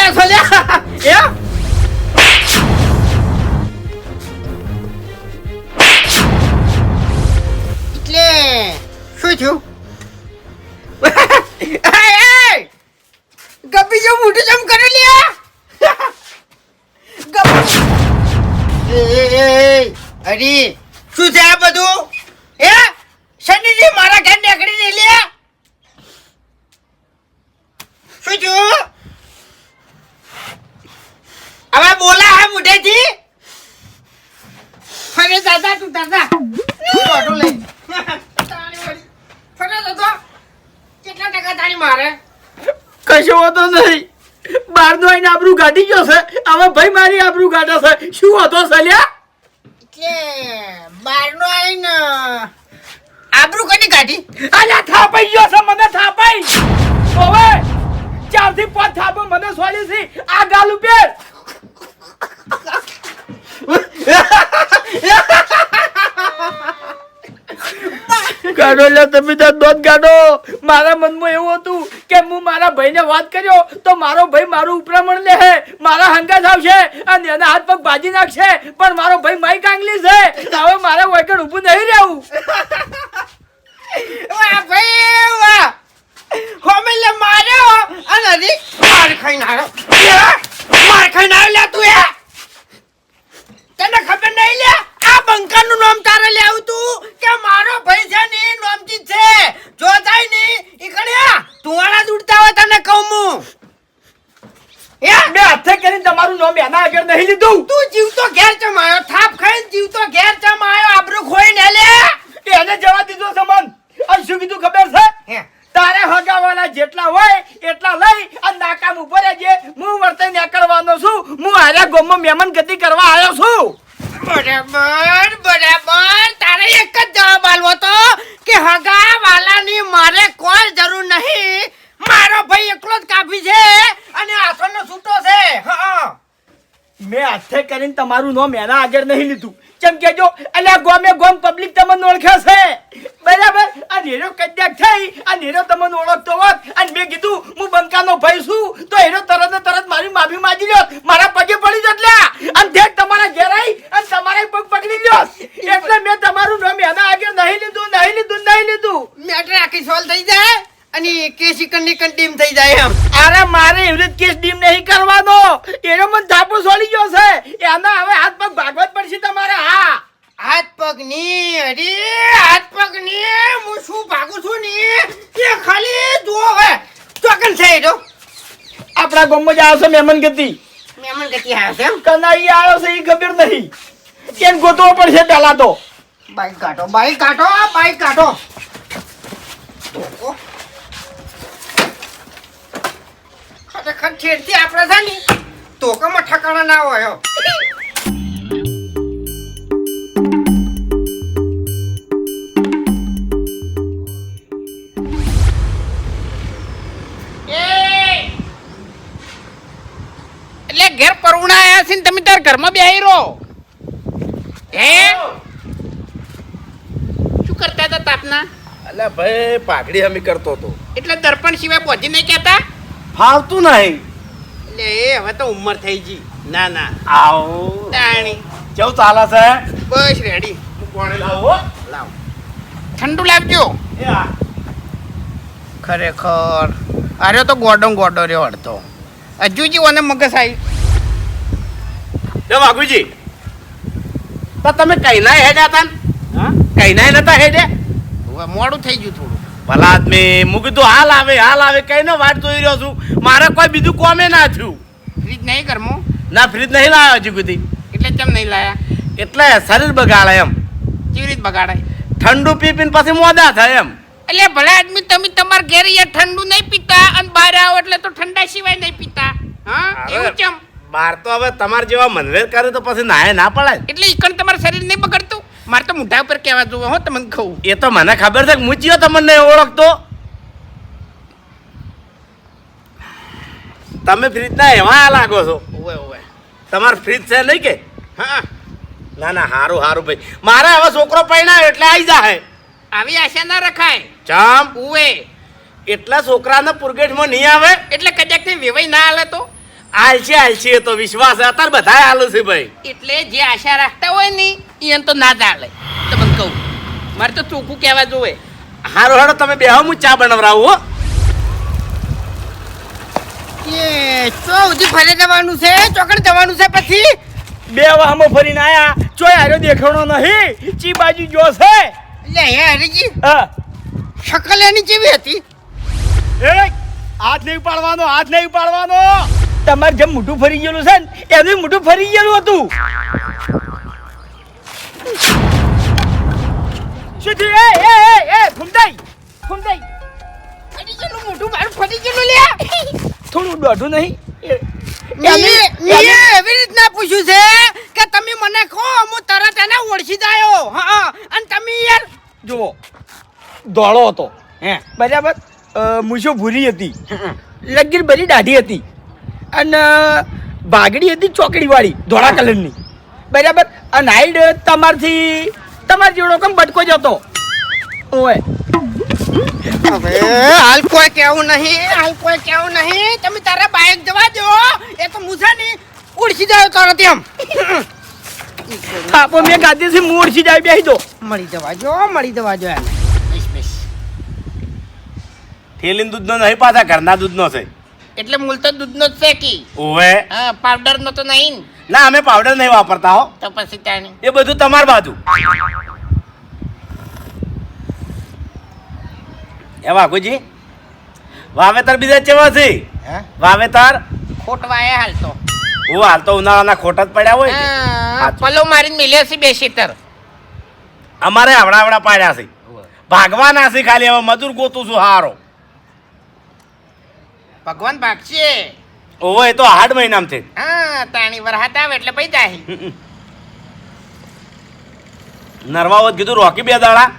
નાખો લ્યા એ એટલે શું થયું ગબ્બી જો મોટું જમ કરે લ્યા અરે શું છે આ બધું એ શનિજી મારા ઘર નીકળી ને લ્યા શું થયું હવે બોલા હે મોઢેથી ફરે દાદા તું દાદા ઓટો લઈ ફરે દાદા કેટલા ટકા તારી મારે કશો હોતો નહીં બાર નો આઈને આબરૂ ગાડી ગયો છે હવે ભાઈ મારી આબરૂ ગાડે છે શું હતો સલ્યા કે બાર નો આઈને આબરૂ કદી કાઢી અલ્યા થાપાઈ ગયો છે મને થાપાઈ હવે 4 થી 5 થાપો મને સોલી છે આ ગાલ ઉપર ગાડો લે તમે તો દોત ગાડો મારા મનમાં એવું હતું કે હું મારા ભાઈને વાત કર્યો તો મારો ભાઈ મારું ઉપરામણ લે હે મારા હંગાત આવશે અને એના હાથ પગ ભાજી નાખશે પણ મારો ભાઈ માઈ કાંગલી છે હવે મારે વગર ઊભું નહીં રહેવું વાહ ભાઈ વાહ હોમે લે માર્યો અને હજી માર ખાઈને આવ્યો લે તું એ તને ખબર નહીં લે આ બંકાનું નામ તારે લે આવું તું કે મારો ભાઈ છે ને નામજી છે જો જાય ને ઈકડ્યા તુવાળા દુડતા હોય તને કહું હું એ બે હાથે કરીને તમારું નામ એના આગળ નહીં લીધું તું જીવતો ઘેર ચમાયો થાપ ખાઈને જીવતો ઘેર ચમાયો આબરૂ ખોઈને લે એને જવા દીધો સમન અને શું કીધું ખબર છે તારે હગાવાલા જેટલા હોય એટલા લઈ અને નાકામ ઉપર રહેજે હું વર્તે નીકળવાનો છું હું આર્યા ગોમમાં મહેમાન ગતિ કરવા આવ્યો છું બરાબર તારે એક જ જવાબ આલવો તો કે હગાવાલાની મારે કોઈ જરૂર નહીં મારો ભાઈ એકલો જ કાફી છે અને આસનનો છૂટો છે હા મેં હાથે કરીને તમારું નામ એના આગળ નહીં લીધું કેમ કે જો અલ્યા ગોમે ગોમ પબ્લિક તમને ઓળખે છે બરાબર આ હીરો કદ્યાક થઈ આ હીરો તમને ઓળખતો હોત અને મેં કીધું હું બંકાનો ભાઈ છું તો હીરો તરત મારી માફી માંગી લ્યો મારા પગે પડી જત લ્યા અને દેખ તમારા ઘેર આવી અને તમારા પગ પકડી લ્યો એટલે મેં તમારું નામ એના આગળ નહીં લીધું મેટર આખી સોલ્વ થઈ જાય અને કેસ ની ટીમ થઈ જાય એમ અરે મારે એવી રીતે કેસ ડીમ નહીં કરવાનો એનો મને ધાપો છોડી ગયો છે એના હવે હાથ પગ ભાગવત પડશે તમારે હા હાથ પગ ની હું શું ભાગું છું ની એ ખાલી જુઓ હવે ચોકન છે જો આપણા ગામમાં જ આવ્યો છે મહેમાન ગતિ આવ્યો છે એમ કનાઈ આવ્યો છે એ ખબર નહીં કેમ ગોતવો પડશે પેલા તો બાઈક કાઢો ખરેખર છેડતી આપણે છે ને તોકામાં ઠકાણા ના હોય એટલે ઘેર પરુણા આયા છે ને તમે તાર ઘરમાં બેહી રહો હે શું કરતા હતા તાપના અલ્યા ભાઈ પાઘડી હમી કરતો તો એટલે દર્પણ સિવાય પહોંચી નહીં કહેતા ફાવતું નહીં એટલે એ હવે તો ઉંમર થઈ ગઈ ના આવો તાણી કેવું ચાલે છે બસ રેડી હું કોણે લાવો લાવ ઠંડુ લાવજો એ આ ખરેખર અરે તો ગોડો રહ્યો હડતો હજુજી ઓને મગજ આવી લે વાઘુજી તો તમે કઈના હેડ્યા હતા ને હા કઈના નતા હેડ્યા હવે મોડું થઈ ગયું થોડું ભલા આદમી હું કીધું હાલ આવે કઈને વાટ જોઈ રહ્યો છું મારે કોઈ બીજું કોમે ના થયું ફ્રીજ નહીં કરમો ના ફ્રીજ નહીં લાવ્યો હજી સુધી એટલે કેમ નહીં લાયા એટલે શરીર બગાડે એમ કેવી રીત બગાડાય ઠંડુ પી પીને પછી મોડા થાય એમ એટલે ભલા આદમી તમે તમારા ઘેર યાર ઠંડુ નહીં પીતા અને બહાર આવો એટલે તો ઠંડા સિવાય નહીં પીતા હા એવું કેમ બાર તો હવે તમારે જેવા મનવેર કરે તો પછી નાય ના પડે એટલે ઈકણ તમારું શરીર નહીં બગડતું મારે તો મોઢા ઉપર કહેવા જોવે હો તમને કહું એ તો મને ખબર છે કે હું જીઓ તમને ઓળખતો તમે ફ્રીજ ના એવા લાગો છો ઓવે તમારે ફ્રીજ છે નહીં કે હા ના હારું ભાઈ મારે હવે છોકરો પૈણાયો એટલે આવી જાય આવી આશા ના રખાય ચમ ઓવે એટલા છોકરાના પુરગેટમાં નહીં આવે એટલે કદાચ વેવાઈ ના હાલે તો આલશે તો વિશ્વાસ છે. અત્યારે બધા હાલ છે ભાઈ. એટલે જે આશા રાખતા હોય ને એને તો ના ચાલે. તમને કહું મારે તો ચોખ્ખું કહેવા જોવે. હારો હારો તમે બેહો, હું ચા બનાવરાવું હો. એ ચો ઉધી ફરે જવાનું છે, ચોકડ જવાનું છે પછી. બે વાહમાં ફરીને આયા, ચોય હારો દેખાણો નહીં, ચી બાજુ જો છે. લે હે હરીજી, હા શકલ એની કેવી હતી? એ હાથ નહીં પાડવાનો, હાથ નહીં પાડવાનો. તમારે જેમ મોઢું ફરી ગયેલું છે ને એનું મોઢું ફરી ગયેલું હતું. શું થયું? એ ફૂમતાઈ હરીજીનું મોઢું મારું ફરી ગયેલું લે. થોડું દોઢું નહીં. મેં એવી રીતના પૂછ્યું છે કે તમે મને કહો, હું તરત એને ઓળખી જાયો. હા, અને તમે યાર જુઓ, દોડો હતો હે બરાબર, મૂછો ભૂરી હતી, લગીર બધી દાઢી હતી, અને ભાગડી હતી ચોકડી વાળી ધોળા કલરની બરાબર. અને હાઈડ તમાર જેવડો કેમ બટકો જ હતો. ઓય હવે હાલ કોઈ કેવું નહીં, તમે તારા બાઈક જવા દો. એ તો મુસા ની ઓળખી જાયો તરત એમ. આપો મેં ગાદીથી મૂળથી જાય બેસી દો. મળી જવા જો એને. થેલીન દૂધનો નહીં, પાછા ઘરના દૂધનો છે. એટલે મૂળ તો દૂધનો જ છે કી. ઓવે હા, પાવડર નો તો નહીં ને. ના, અમે પાવડર નહીં વાપરતા હો. તો પછી તાણી એ બધું તમાર બાજુ. એ વાઘુજી, વાવેતર બીજા કેવા છે? વાવેતર ખોટવાય હાલ તો. હું હાલ તો ઉનાળાના ખોટ જ પડ્યા હોય. હા, પલો મારીને મિલ્યા છે 2 શેતર. અમારે આવડા પાડ્યા છે, ભાગવાના છે ખાલી. હવે મજૂર ગોતું છું હારો. ભગવાન ભાગશે. ઓહો, એ તો 8 મહિનામાં છે. હા, તાણી વરહાત આવે એટલે પૈ જાય. નરવાઓ કીધું રોકી 2 દાડા.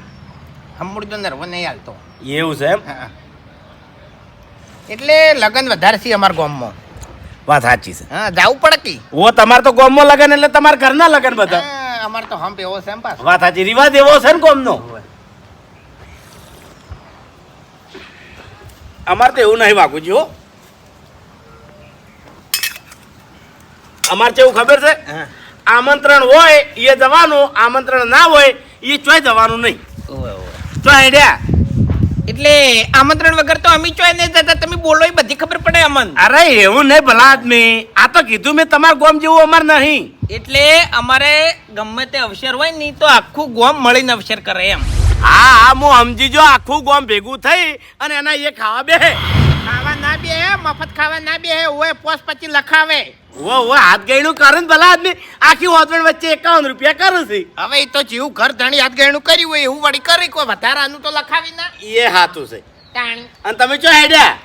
હમુડ તો નરવો નહીં હાલતો. એવું છે એમ? હા. એટલે લગન વધારે છે અમારા ગામમાં. વાત સાચી છે. હા, જાવું પડે કી. ઓ તમારે તો ગામમાં લગન એટલે તમારા ઘરના લગન બધા. હા, અમારે તો હંપ એવો છે એમ પાછો. વાત સાચી, રિવાજ એવો છે ને ગામનો. અમારે તો એવું નહીં વાગુજી હો. અમારે કેવું ખબર છે? આમંત્રણ હોય એ જવાનું, આમંત્રણ ના હોય એ ચોય જવાનું નહીં. ચોય હેડ્યા. એટલે આમંત્રણ વગર તો અમે ચોય નહીં જતા. તમે બોલો એ બધી ખબર પડે અમન. અરે એવું નહીં ભલા આદમી, આ તો કીધું મેં તમારા ગામ જેવું અમારે નહીં. એટલે અમારે ગમે તે અવસર હોય ને તો આખું ગામ મળીને અવસર કરે એમ. હા, હું સમજી જો, આખું ગામ ભેગું થઈ અને એના એ ખાવા બેહે. ખાવા ના બે, મફત ખાવા ના બે, ઓય પોસ પછી લખાવે. ઓ હાથ ગયણું કરે ને ભલા આદમી. આખી હોતવણ વચ્ચે 51 રૂપિયા કરું છે. હવે એ તો જેવું ઘર ધણી હાથ ગયણું કર્યું હોય એવું વળી કરી, કોઈ વધારાનું તો લખાવી ના. એ હાથું છે. તાણી અને તમે ચો હેડ્યા?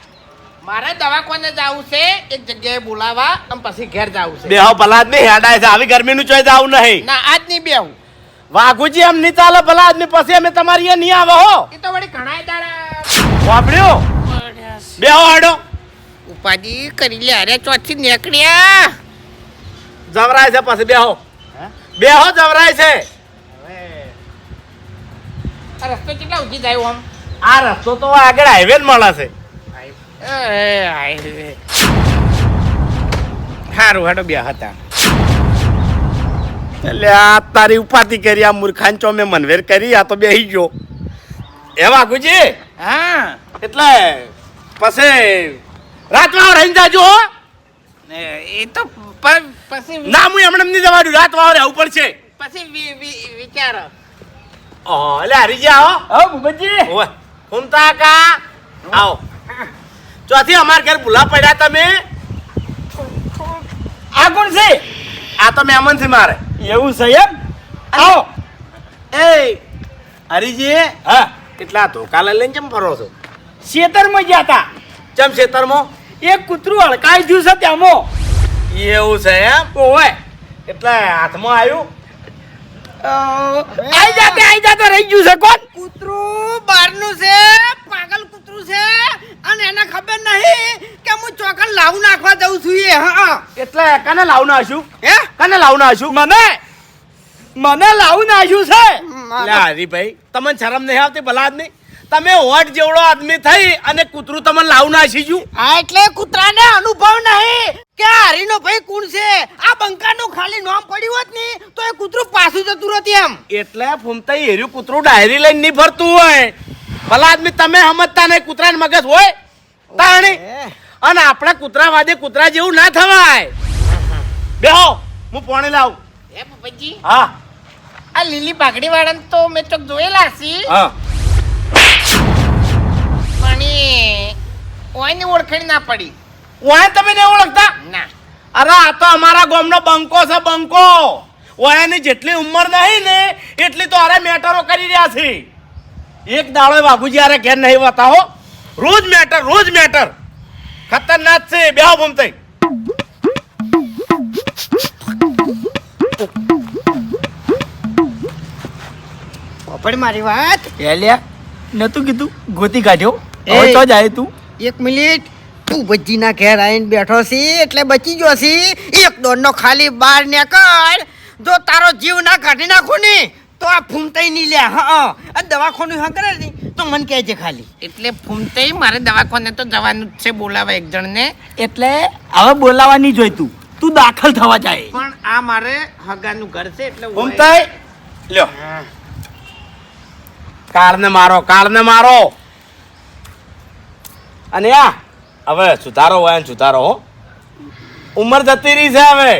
મારે દવાખાને જવું છે, એક જગ્યાએ બોલાવા અને પછી ઘેર જવું છે. બેહો ભલા આદમી, હેડાય છે. આવી ગરમીનું ચોય જાવું નહીં. ના, આજ નહીં બેહું. વાઘુજી એમ નહીં ચાલે ભલા આદમી, પછી અમે તમારી અહીંયા નહીં આવે હો. એ તો વળી ઘણાય દાડા વાપર્યો બેહો હેડો. ઉપાધિ કરી લે. અરે ચોથી નીકળ્યા. જવરાય છે પછી બેહો. બેહો, જવરાય છે. આ રસ્તો કેટલા ઉજી જાય આમ? આ રસ્તો તો આગળ હાઈવે મળે છે. સારું હેડો બે હતા. એટલે આ તારી ઉપાધિ કરી, આ મૂર્ખાન ચો મેં મનવેર કરી, આ તો બેહી ગયો. એ વાઘુજી, હા, એટલે પછી રાતવાવ રહીને જાજો હો. એ તો પછી ના, હું એમણે નહીં જવા દઉં. રાતવાવ રહેવું પડશે. પછી વિચાર. ઓહો, એટલે હરીજી આવો. હા ભૂપતજી, ઓય ફૂમતા કા આવો. ચોથી અમાર ઘર ભૂલા પડ્યા તમે. આ કોણ છે? આ તો મહેમાન છે મારે. એવું છે એમ? આવો. એ હરીજી, હા, કેટલા ધોકા લઈને કેમ ફરો છો? ખેતરમાં ગયા હતા, ચમ ખેતરમાં? એક કૂતરું હડકાઈ ગયું છે ત્યાંમાં. એવું છે એમ? ઓય એટલે હાથમાં આવ્યું. આઈ જાતે રહી ગયું છે. કોણ? કૂતરું બહારનું છે, પાગલ કૂતરું છે, અને એને ખબર નહીં કે હું ચોકન લાવું નાખવા જઉં છું. એ હા, એટલે કને લાવું નાખ્યું? હે કને લાવું નાખ્યું? મને લાવું નાખ્યું છે. લે હરીભાઈ, તમને શરમ નહીં આવતી ભલા આદમી? તમે હોટ જેવડો આદમી થઈ અને કૂતરું તમને લાવું નાખી ગયું. હા, એટલે કૂતરાને અનુભવ નહીં. કે આ હરીનો ભાઈ કોણ છે? આ બંકાનું ખાલી નામ પડ્યું હોત ને તો એ કૂતરું પાછું જતું રહેત એમ. એટલે ફૂમતાઈ હેર્યું કૂતરું ડાયરી લઈને નહીં ફરતું હોય. ભલા આદમી તમે સમજતા નહીં, કૂતરાને મગજ હોય તાણી. અને આપણે કૂતરા વાદે કૂતરા જેવું ના થવાય. બેહો હું પાણી લાવું. એ પપ્પાજી, હા આ લીલી પાઘડી વાળાને તો મેં ચોક જોયેલા છે, હા પણ ઓયની ઓળખાણ ના પડી. ઓય તમે નહીં ઓળખતા? ના. અરે આ તો અમારા ગામનો બંકો છે, બંકો. ઓયાની જેટલી ઉંમર નહીં ને એટલી તો અરે મેટરો કરી રહ્યા છે. એક દાડો બાબુજી અરે ઘેર નહીં બતાવો, રોજ મેટર ખતરનાક છે. બેહો ભૂમતાઈ. પોપડ મારી વાત. એલ્યા નતું કીધું ગોતી કાઢ્યો. એ. હવે તો જાય તું. એક મિનિટ, તું ભજીના ઘેર આવીને બેઠો છે એટલે બચી ગયો છે. એક દોડનો ખાલી બાર નીકળ, જો તારો જીવ ના કાઢી નાખું ને તો આ ફૂમતાઈ નહીં લે. હા આ દવાખાનું હા કરે ને તો મને કહેજે ખાલી. એટલે ફૂમતે મારે દવાખાને તો જવાનું જ છે, બોલાવા એક જણને. એટલે હવે બોલાવા નહીં જોઈતું, તું દાખલ થવા જાય. પણ આ મારે હગાનું ઘર છે એટલે ભૂમતાઈ લ્યો, કાળને મારો. અને આ હવે સુધારો હોય ને સુધારો હો. ઉંમર જતી રહી છે હવે.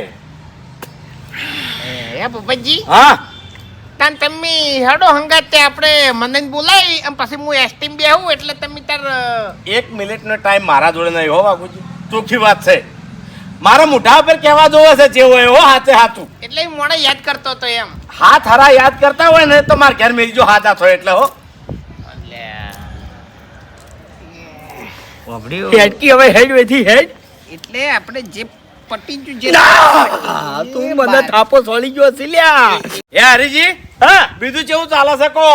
એ પપ્પાજી, હા તાન તમે હેડો હંગાતે આપણે મને બોલાવી અને પછી હું એસટીમ બેહું એટલે તમે તાર 1 મિનિટનો ટાઈમ મારા જોડે નહીં હો બાબુજી, ચોખ્ખી વાત છે. મારા મોઢા પર કહેવા જોવે છે જે હોય હો, હાથે હાથું. એટલે હું મોડે યાદ કરતો હતો એમ. હાથ હારા યાદ કરતા હોય ને તો મારા ઘેર મેરી જો હાથ હાથ હોય એટલે હો. હેડકી હવે હેડ વેથી હેડ. એટલે આપણે જે પટી ગયું જે હા, તું મને થાપો સોળી ગયો છે લ્યા. એ હરીજી, હા, બીજું કેવું ચાલે છે કો?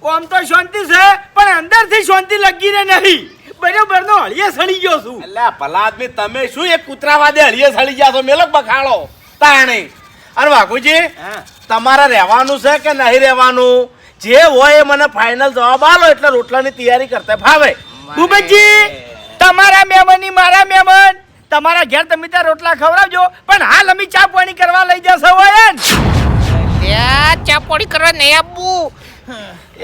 આમ તો શાંતિ છે પણ અંદરથી શાંતિ લગી ને નહીં. બરોબર નો હળિયે સડી ગયો છું. એટલે ભલા આદમી તમે શું એક કૂતરા વાદે હળીએ સળી ગયા છો? મેલક બખાડો તાણી. અને વાઘુજી, તમારે રહેવાનું છે કે નહીં રહેવાનું? જે હોય એ મને ફાઇનલ જવાબ આલો એટલે રોટલાની તૈયારી કરતા ફાવે. ભૂપતજી, તમારા મહેમાન ની મારા મહેમાન, તમારા ઘેર તમે ત્યાં રોટલા ખવડાવજો પણ હાલ અમે ચા પાણી કરવા લઈ જશો હોય ને. ચા પોડી કરવા નહીં આપવું.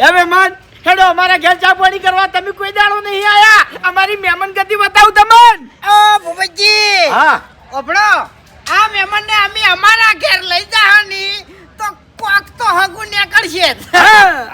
એ મહેમાન હેડો અમારા ઘેર ચા પાણી કરવા. તમે કોઈ દાડો નહીં આયા, અમારી મહેમાન ગતિ બતાવું તમને. ઓ ભૂપતજી, હા ઓપડો આ મહેમાનને અમે અમારા ઘેર લઈ જવાની તો કોક તો હગું નીકળશે.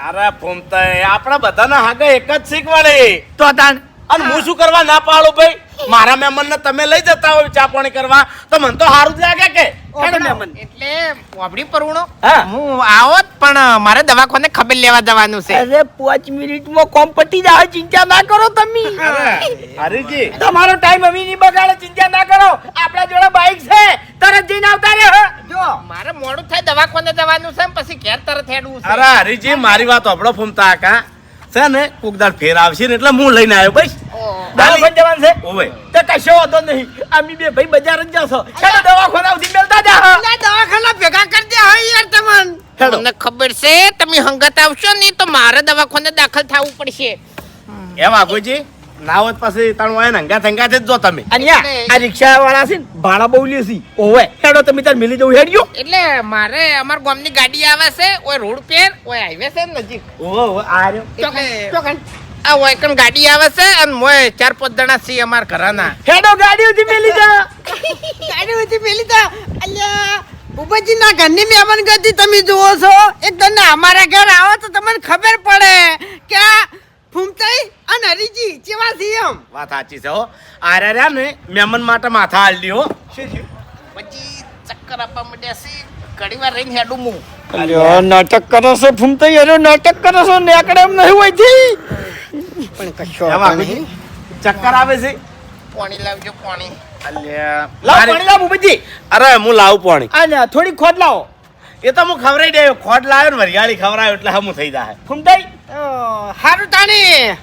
અરે ફૂમતાઈ, આપણા બધાના હાગે એક જ શીખવાડે. તો તાન અને હું શું કરવા ના પાડું ભાઈ? મારા મહેમાનને તમે લઈ જતા હોય ચા પાણી કરવા તો મને તો સારું જ લાગે કે. હેડો મહેમાન. એટલે વાપડી પરવણો હા. હું આવત પણ મારે દવાખાને ખબર લેવા જવાનું છે. અરે 5 મિનિટમાં કોમ પતી જાય, ચિંતા ના કરો તમે. હરીજી, તમારો ટાઈમ હવે નહીં બગાડે, ચિંતા ના કરો. આપણા જોડે બાઈક છે, તરત જઈને આવતા રહો. જો મારે મોડું થાય દવાખાને જવાનું છે ને પછી ઘેર તરત હેડવું છે. અરે હરીજી, મારી વાત આપણો ફૂમતા કાકા છે ને કોક દાડ ફેર આવશે ને એટલે હું લઈને આવ્યો ભાઈ. દવાખાને જવાનું છે ઓવે તો કશો વાંધો નહીં. અમે બે ભાઈ બજાર જ જશો. ચાલો દવાખાના સુધી મેલતા જા. એટલે દવાખાના ભેગા કરી દે હોય યાર તમન. હેડો. મને ખબર છે તમે હંગત આવશો ને તો મારે દવાખાને દાખલ થવું પડશે. એમ આગુજી ના હોત પછી તાણું હોય ને હંગા જ જો તમે. અને આ રિક્ષા વાળા છે ને ભાડા બહુ લે છે. ઓવે હેડો તમે તાર મિલી જવું હેડજો. એટલે મારે અમાર ગામની ગાડી આવે છે ઓય રોડ પર ઓય હાઈવે છે ને નજીક. ઓહો આ રહ્યો. એટલે ચોકન આ ઓય કણ ગાડી આવે છે અને મોય 4-5 જણા છીએ અમાર ઘરના. હેડો ગાડી ઉધી મેલી જા. ગાડી હતી પેલી તો અલ્યા ભૂપતજી ના ઘરની મહેમાન ગતિ તમે જુઓ છો. એક તમને અમારા ઘર આવો તો તમને ખબર પડે કે આ ફૂમતાઈ અને હરીજી કેવા છે એમ. વાત સાચી છે હો. આ રહ્યા ને મહેમાન માટે માથા હાલડી હો. પછી ચક્કર આપવા માંડ્યા છે. ઘણી વાર રહીને હેડું હું. અરે નાટક કરો છો ફૂમતાઈ, અરે નાટક કરો છો. નેકડે એમ નહીં હોય થી. પણ કશો એમ આગુજી ચક્કર આવે છે. પાણી લાવજો પાણી. અલ્યા લાવ પાણી લાવ ભૂપતજી. અરે હું લાવું પાણી. આ થોડી ખોદ લાવો. એ તો હું ખવડાવી દે. ખોટ લાવ્યો ને વરિયાળી ખવડાવ્યો એટલે હમું થઈ જાય. ફૂમતાઈ હારું તાણી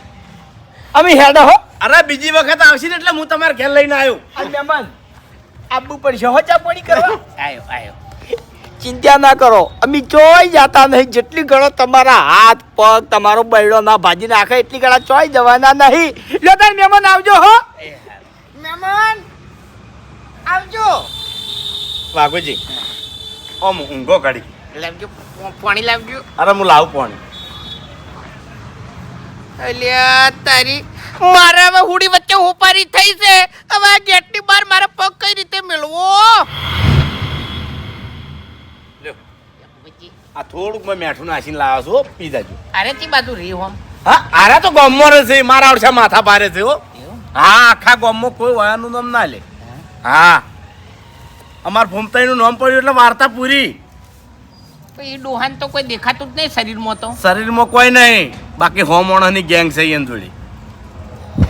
અમે હેડો હો. અરે બીજી વખત આવશે ને એટલે હું તમારા ઘેર લઈને આવ્યો. આ મહેમાન આબુ પડશે હો ચા પાણી કરવા. આયો ચિંતા ના કરો, અમે ચોય જતા નહીં. જેટલી ગણો તમારા હાથ પગ તમારો બૈડો ના ભાજી નાખે એટલી ગણા ચોય જવાના નહીં. લો તાર મહેમાન આવજો હો. મહેમાન આવજો. વાઘુજી ઓમ ઊંઘો કાઢી. લાવજો પાણી લાવજો. અરે હું લાવું પાણી. અલ્યા તારી મારા હવે હુડી વચ્ચે હોપારી થઈ છે. હવે આ ગેટની બહાર મારા પગ કઈ રીતે મેળવો? લ્યો આ થોડુંક મેં મેઠું નાખીને લાવ્યો છું, પી જાજો. અરે તી બાજુ રી હોમ. હા આરા તો ગામમાં રહે છે, મારા ઓરછા માથા ભારે છે હો. હા આખા ગામમાં કોઈ વયાનું નામ ના લે. હા અમાર ભૂમતાઈનું નામ પડ્યું એટલે વાર્તા પૂરી. એ ડોહાન તો કોઈ દેખાતું જ નહીં શરીરમાં તો. શરીરમાં કોઈ નહીં, બાકી હોમોણાની ગેંગ છે એની જોડી.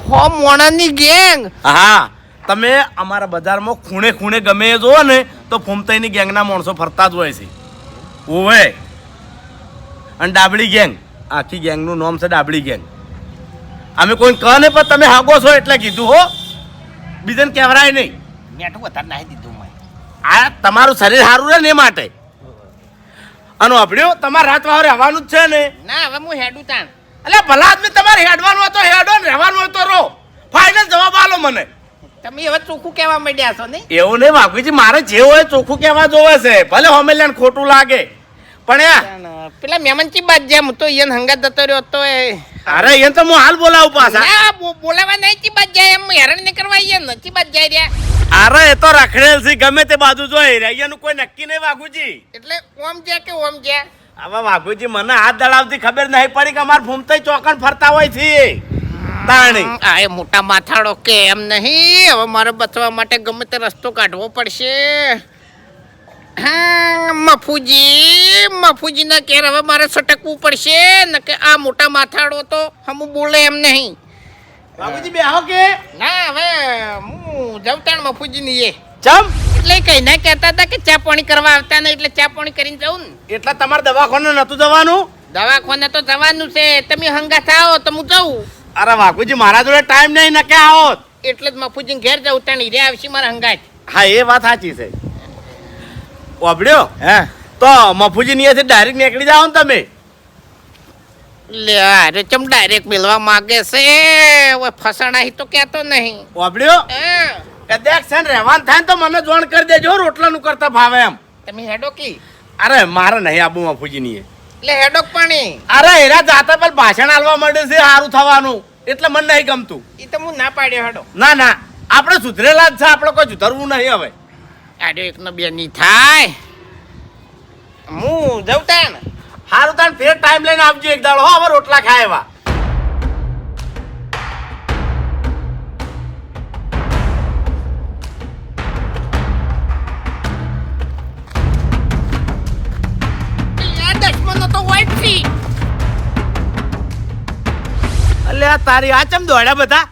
હો મોણાની ગેંગ. હા તમે અમારા બજારમાં ખૂણે ખૂણે ગમે એ જોવો ને તો ભૂમતાઈની ગેંગના માણસો ફરતા જ હોય છે. ઓવે અને ડાબડી ગેંગ, આખી ગેંગનું નામ છે ડાબડી ગેંગ. અમે કોઈ કહે ને પણ તમે હાગો છો એટલે કીધું હો, બીજાને કહેવરાય નહીં. મેઠું વધારે નાખી દીધું મેં. આ તમારું શરીર સારું રહે ને એ માટે. અને અભડ્યો તમારે રાત વારે રહેવાનું જ છે ને. ના હવે હું હેડું તાણ. એટલે ભલા આદમી તમારે હેડવાનું હોય તો હેડો ને રહેવાનું હોય તો રહો. ફાઇનલ જવાબ આલો મને. તમે હવે ચોખ્ખું કહેવા માંડ્યા છો નહીં? એવું નહીં વાઘુજી, મારે જે હોય ચોખ્ખું કહેવા જોવે છે, ભલે હોમેલ્યાને ખોટું લાગે પણ પેલા મહેમાનચી બાદ જેમ તો ઈયન હંગાત જતો રહ્યો તો એ અરે એ તો હું હાલ બોલાવું પાછા. ના બોલાવા નહીં ચી બાદ જાય એમ હેરાન નહીં કરવા ઈયન ચી બાદ જાય રહ્યા. અરે એ તો રખડેલ છે, ગમે તે બાજુ જોઈ રહ્યા, એનું કોઈ નક્કી નહીં વાઘુજી. એટલે ઓમ જાય કે ઓમ જાય? હવે વાઘુજી મને હાથ દળાવતી ખબર નહીં પડી કે અમારે ભૂમતાઈ ચોકણ ફરતા હોય છે તાણી. આ એ મોટા માથાડો કે એમ નહીં, હવે મારે બચવા માટે ગમે તે રસ્તો કાઢવો પડશે. હા મફુજીના ઘેર હવે મારે સટકવું પડશે ને કે આ મોટા માથાડો તો હમું બોલે એમ નહીં. વાઘુજી બેહો કે ના હવે હું જવતાણ મફુજી ની એ ચમ એટલે કઈ ના કહેતા હતા કે ચા પાણી કરવા આવતા ને એટલે ચા પાણી કરીને જવું ને. એટલે તમારે દવાખાને નતું જવાનું? દવાખાને તો જવાનું છે, તમે હંગાથ આવો તો હું જઉં. અરે વાઘુજી મારા જોડે ટાઈમ નહીં નકે આવો એટલે જ મફુજી ઘેર જવું તાણ હીરે આવશે મારા હંગાથ. હા એ વાત સાચી છે. ઓબડ્યો હે તો મફુજી ની ડાયરેક્ટ નીકળી જાઓ ને તમે. લે અરે ચમ ડાયરેક્ટ મિલવા માંગે છે, હવે ફસાણા તો કહેતો નહીં. ઓબડ્યો હા કદાચ છે ને રહેવાનું થાય ને તો મને જોણ કરી દેજો, રોટલાનું કરતા ભાવે એમ. તમે હેડો કી અરે મારે નહીં આબુ મફુજી ની. એટલે હેડોક પાણી અરે એરા જાતા પર ભાષણ આલવા માંડે છે સારું થવાનું, એટલે મને નહીં ગમતું. એ તો હું ના પાડ્યો હેડો. ના ના આપણે સુધરેલા જ છે, આપણે કોઈ સુધરવું નહીં હવે. આડ્યો એકનો બે ની થાય. હું જઉં તાણ. સારું તાણ ફેર ટાઈમ લઈને આવજો એક દાડો હો, હવે રોટલા ખાય એવા. દશમનો તો હોય જ છે. અલે આ તારી આ ચમ દોડ્યા બધા?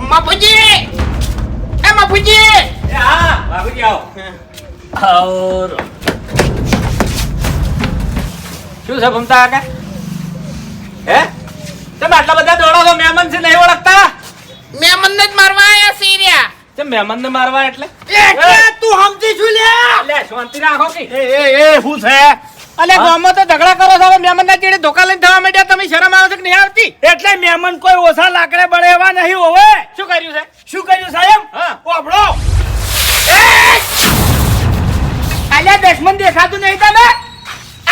મફુજી એ મફુજી હા બાબુજી આવો. શું છે ભમતા કાકા? હે તમે આટલા બધા દોડો છો, મહેમાન છે નહીં ઓળખતા? મહેમાનને જ મારવા આયા છે રહ્યા. તે મહેમાનને મારવા એટલે તું સમજી છું લે. લે શાંતિ રાખો કે એ શું છે? અલે ગામમાં તો ઝઘડા કરો છો, મહેમાનના ચેડે ધોકા લઈને થવા માંડ્યા, તમે શરમ આવે છે કે નહીં આવતી? એટલે મહેમાન કોઈ ઓછા લાકડે બળે એવા નહીં હોવે. શું કર્યું છે? શું કર્યું સાહેબ? હા. ઓબળો અલ્યા દશમન દેખાતું નહીં તને?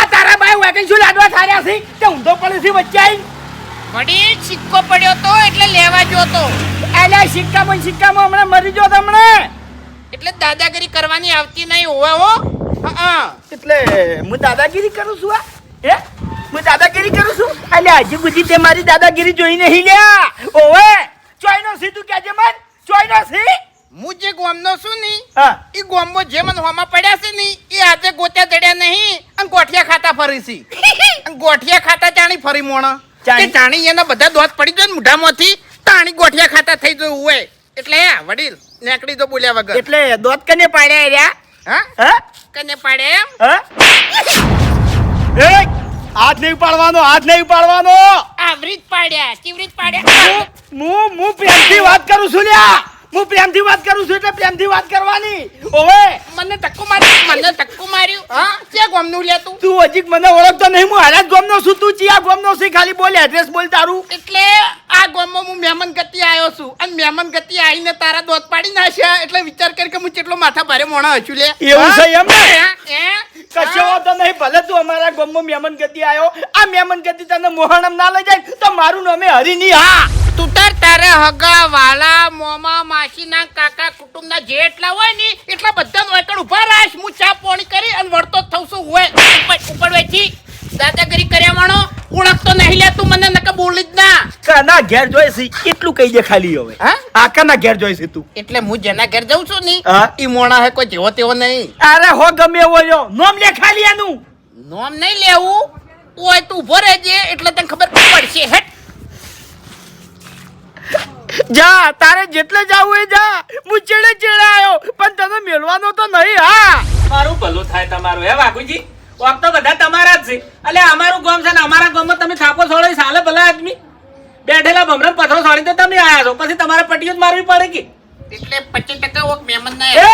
આ તારા બાઈ વાગન શું લાડવા થાર્યા છે તે ઊંધો પડે છે વચ્ચે આઈ. વળી સિક્કો પડ્યો તો એટલે લેવા ગયો તો. અલ્યા સિક્કામાં હમણાં મરી ગયો તમને. એટલે દાદાગીરી કરવાની આવતી નહીં હોવે હો. હા એટલે હું દાદાગીરી કરું છું? હે હું દાદાગીરી કરું છું? અલ્યા હજી સુધી તે મારી દાદાગીરી જોઈ નહીં લ્યા. ઓવે ચોઈનો સીધું કહેજે મન, ચોઈનો સી. હું જે ગોમનો છું ની હા એ ગોમમાં જે મને હોમાં પડ્યા છે ની એ આજે ગોત્યા જડ્યા નહીં અને ગોઠિયા ખાતા ફરી છે. અને ગોઠિયા ખાતા ચાણી ફરી મોણા કે ચાણી એના બધા દોત પડી જાય ને મોઢામાંથી તાણી ગોઠિયા ખાતા થઈ જવું હોય એટલે વડીલ નેકડી તો બોલ્યા વગર. એટલે દોત કને પાડ્યા રહ્યા? હા હા કને પાડે એમ? હા એ હાથ નહીં પાડવાનો, હાથ નહીં પાડવાનો. આવરી જ પાડ્યા ચીવરી જ પાડ્યા. હું પ્રેમથી વાત કરું છું લ્યા, હું પ્રેમથી વાત કરું છું એટલે પ્રેમથી વાત કરવાની. ઓવે મને ધક્કો માર્યો, મને ધક્કો માર્યો. હા કે ગામનું લે તું તું હજી મને ઓળખતો નહીં. હું હારા જ ગામનો છું. તું ચિયા ગામનો છે? ખાલી બોલ, એડ્રેસ બોલ તારું. એટલે આ ગામમાં હું મહેમાન ગતિ આવ્યો છું અને મહેમાન ગતિ આવીને તારા દોત પાડી નાખ્યા એટલે વિચાર કર કે હું કેટલો માથા ભારે મોણા હશું લે. એવું છે એમ ને? હે? કશો વાંધો નહીં. ભલે તું અમારા ગામમાં મહેમાન ગતિ આવ્યો. આ મહેમાન ગતિ તને મોહણમ ના લઈ જાય તો મારું નામે હરીની. હા, તું તારે હગા વાલા મોમા માસીના કાકા કુટુંબના જેટલા હોય ને એટલા બધા નોકર ઉભા રાખ. હું ચા પાણી કરી અને વળતો જ થઉં છું. હોય ઉપર વેચી દાદાગીરી કર્યા વાળો ઓળખતો નહીં લે તું મને નકા બોલી જ ના. કાના ઘેર જોઈ છે એટલું કહી દે ખાલી હવે. હા? આ કાના ઘેર જોઈ છે તું? એટલે હું જેના ઘેર જઉં છું ને હા? ઈ મોણા હે કોઈ જેવો તેવો નહીં. અરે હો ગમે એવો લ્યો. નોમ લે ખાલી એનું. નોમ નહીં લેવું. ઓય તું ઉભો રહેજે એટલે તને ખબર પડશે. હેટ જા, તારે જેટલે જાવું એ જા. હું ચેડે ચેડે આવ્યો પણ તને મેળવાનો તો નહીં. હા, મારું ભલું થાય તમારું હે વાઘુજી. વાક તો બધા તમારા જ છે. એટલે અમારું ગામ છે ને અમારા ગામમાં તમે થાપો છોડી સાલે ભલા આદમી બેઠેલા ભમરણ પથરો છોડી તો તમે આયા છો. પછી તમારે પટ્ટીઓ જ મારવી પડે કે એટલે 25% ઓક મહેમાન ના એ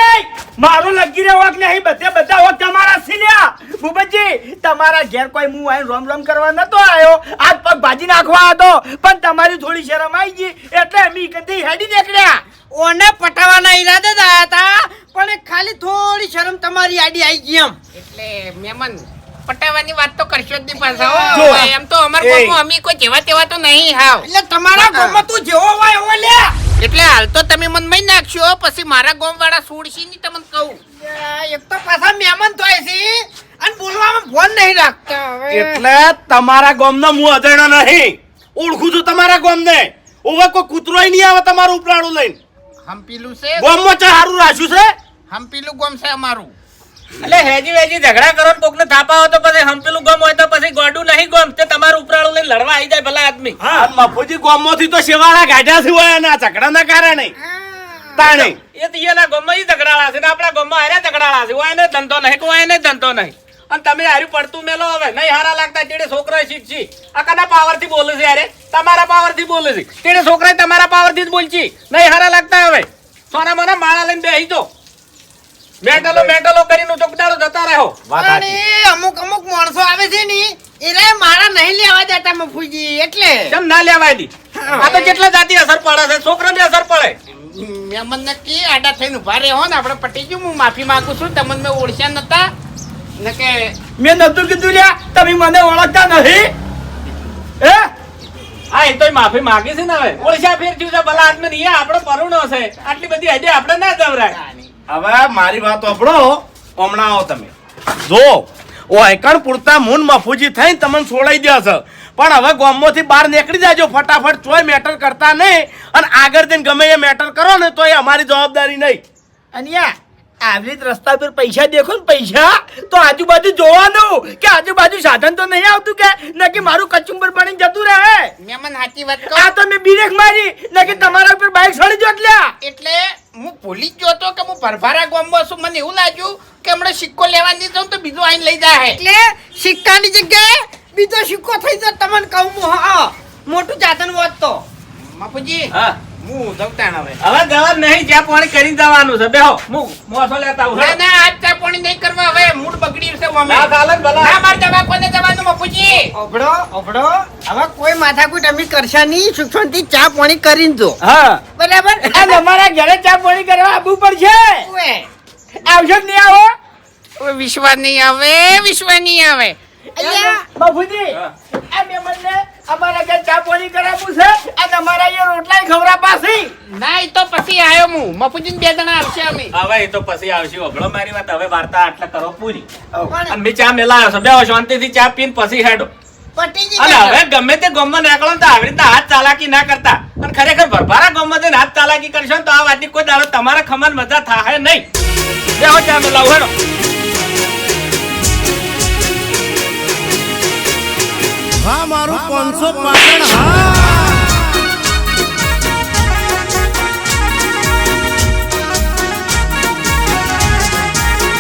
મારું લગી રે વાક નહીં. બધા વાક તમારા સિલ્યા. ભૂપતજી, તમારા ઘેર કોઈ હું આઈને રોમ રોમ કરવા નતો આવ્યો. હાથ પગ ભાજી નાખવા હતો પણ તમારી થોડી શરમ આવી ગઈ એટલે અમે કદી હેડી નીકળ્યા. ઓને પટાવાના ઈરાદે જ આયા હતા પણ એ ખાલી થોડી શરમ તમારી આડી આવી ગઈ એમ. એટલે મહેમાન પટાવાની વાત તો કરશો જ નહીં પાછા. જો. હો એમ તો અમાર ગામમાં અમે કોઈ જેવા તેવા તો નહીં હાવ. એટલે તમારા ગામમાં તું જેવો હોય એવો લે. એટલે હાલ તો તમે મન મઈ નાખશો પછી મારા ગામ વાળા છોડશી ની તમને કહું. એક તો પાછા મહેમાન તો છે અને બોલવામાં ફોન નહીં રાખતા. હવે એટલે તમારા ગામનો હું અજાણ્યો નહીં. ઓળખું છું તમારા ગામને. ઓવે કોઈ કૂતરોય નહીં આવે તમારું ઉપરાણું લઈને. હમ્પીલું છે ગામમાં ચા હારું રાખ્યું છે. હમ્પીલું ગામ છે અમારું. એટલે હેજી વેજી ઝઘડા કરો ને કોકને થાપા હોય તો પછી હંપેલું ગામ હોય તો પછી ગોડું નહીં ગામ તે તમારું ઉપરાળું લઈને લડવા આવી જાય ભલા આદમી. હા, મફુજી ગામમાંથી તો શેવાળા ગાઢા થી હોય ના ઝઘડાના કારણે. તાણે એ તો એના ગામમાં ઈ ઝઘડાળા છે ને આપણા ગામમાં હારે ઝઘડાળા છે. હોય એને ધંધો નહીં કોઈ એને ધંધો નહીં. અને તમે હાર્યું પડતું મેલો હવે નહીં હારા લાગતા તેડે છોકરા શીખશી. આ કના પાવર થી બોલે છે યાર? તમારા પાવર થી બોલે છે. તેડે છોકરા તમારા પાવર થી જ બોલશી. નહીં હારા લાગતા હવે સોના મને માળા લઈને બેસી દો. મેટલો કરીને ચોકડાળો જતા રહો. પણ એ અમુક માણસો આવે છે ને એને મારા નહીં લેવા દેતા મફુજી. એટલે કેમ ના લેવાય દી? આ તો કેટલા જાતિ અસર પડે છે છોકરાને અસર પડે. મહેમાન ને કે આડા થઈને ઉભા રહો ને આપણે પટી ગયું. હું માફી માંગુ છું. તમને મેં ઓળખ્યા નતા ને કે મેં નતું કીધું લ્યા તમે મને ઓળખતા નહીં. હે, હા એ તો માફી માંગી છે ને હવે. ઓળશા ફેર થયું છે ભલા આદમી નહીં આપણો પરુણો છે. આટલી બધી હજી આપણે ના જવરાય. હવે મારી વાત સાંભળો. હમણાં આવો તમે જો ઓ એકણ પૂરતા મૂન મફુજી થઈને તમને છોડાઈ દે છે. પણ હવે ગામમાંથી બહાર નીકળી જાજો ફટાફટ. ચોય મેટર કરતા નહીં અને આગળ જઈને ગમે એ મેટર કરો ને તો એ અમારી જવાબદારી નહીં. અને યા આવી રીતે રસ્તા પર પૈસા દેખો ને પૈસા તો આજુબાજુ જોવાનું કે આજુબાજુ સાધન તો નહીં આવતું કે નકી મારું કચુંબર બની જતું રહે. મહેમાન સાચી વાત આ કહો. તો મેં બ્રેક મારી નકી તમારા ઉપર બાઇક સડી જોત લ્યા. એટલે હું ભૂલી જ ગયો તો કે હું ભરભારા ગામમાં છું. મને એવું લાગ્યું કે હમણાં સિક્કો લેવા નહીં જાઉં તો બીજો આઈને લઈ જાય. એટલે સિક્કાની જગ્યાએ બીજો સિક્કો થઈ જાય. તમને કહું હું હા મોટું જાતન હોત તો બાપુજી હા હું જવતાણ હવે. હવે જવા નહીં જ્યાં પાણી કરી જવાનું છે. બેહો હું મોસો લેતા આવું. ના ના આજ ચા પાણી નહીં કરવા. હવે મૂડ બગડી છે અમે. ના ચાલે ને ભલા. ના માર દવા કોને જવાનું બાપુજી. ઓભળો હવે કોઈ માથાકૂટ અમે કરશા નહીં. સુખથી ચા પાણી કરીને જો હા, બરાબર. અને અમારા ઘરે ચા પાણી કરવા આવવું પડશે. ઓએ. આવશો કે નહીં આવો? હવે વિશ્વાસ નહીં આવે. વિશ્વાસ નહીં આવે. અલ્યા બાપુજી, આ મહેમાનને અમારા ઘરે ચા પાણી કરાવવું છે અને અમારા અહીંયા રોટલા ખવડાવવા છે. ના એ તો પછી આવ્યો હું. મફુજી બે જણા આવશે અમે. હવે એ તો પછી આવશે. ઓભળો મારી વાત. હવે વાર્તા આટલા કરો પૂરી. પણ અને મેં ચા મેલાયો છે. બેહો શાંતિથી ચા પીને પછી હેડો. પટી અને ગઈ હવે ગમે તે ગામમાં નીકળો ને તો આવી રીતના હાથ ચાલાકી ના કરતા. અને ખરેખર ભરભારા ગામમાં જઈને હાથ ચાલાકી કરશો ને તો આ વાતની કોઈ દાડો તમારા ખમણ મજા થાય નહીં. બેહો ચા મેલાવો હેડો. હા મારું 500 પાટણ હા.